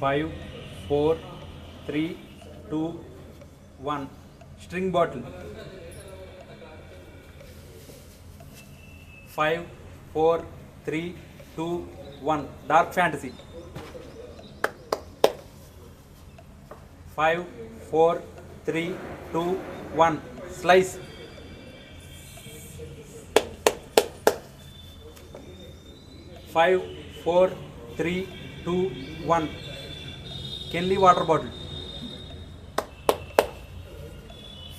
5, 4, 3, 2, 1. String bottle. 5, 4, 3, 2, 1. Dark fantasy. 5, 4, 3, 2, 1. Slice. 5, 4, 3, 2, 1. Kenley water bottle.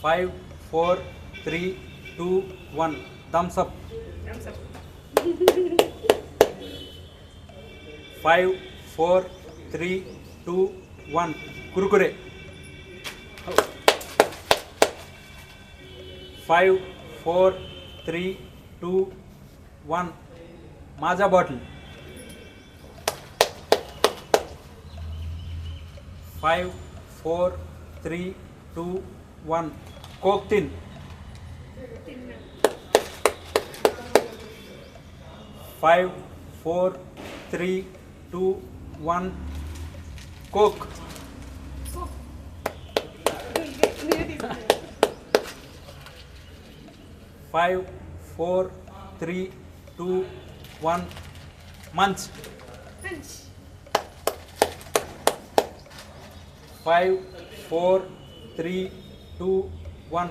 5, 4, 3, 2, 1. Thumbs up. 5, 4, 3, 2, 1. Kurkure. 5, 4, 3, 2, 1. Maaza bottle. 5, 4, 3, 2, 1. Coke tin. 5, 4, 3, 2, 1. Coke. 5, 4, 3, 2, 1. Munch. 5, 4, 3, 2, 1.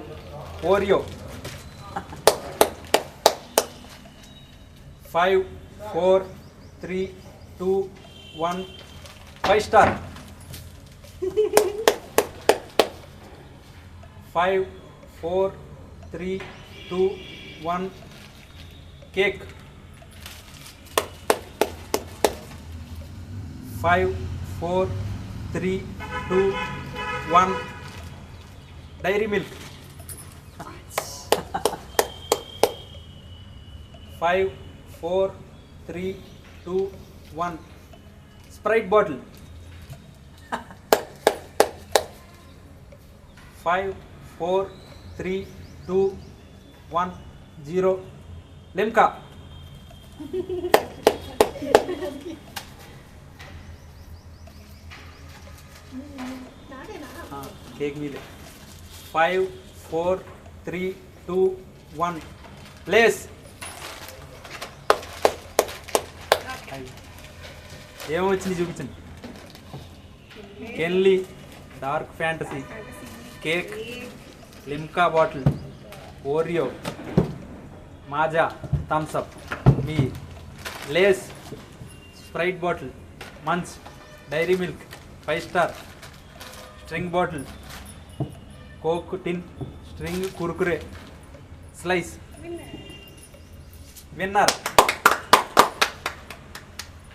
Oreo. 5, 4, 3, 2, 1. 5 star. 5, 4, 3, 2, 1. Cake. 5, 4, 3, 2, 1. Dairy milk. 5, 4, 3, 2, 1. Sprite bottle. 5, 4, 3, 2, 1. 0. Limca. Cake meal. 5, 4, 3, 2, 1. Lace. ఏమొచ్చింది చూపించండి. కెన్లీ Dark Fantasy, cake, Limca bottle, Oreo, Maaza, Thums Up, మీ Lay's, Sprite bottle, Munch, Dairy Milk, 5 Star, string bottle, Coke tin, string Kurkure, Slice. Winner.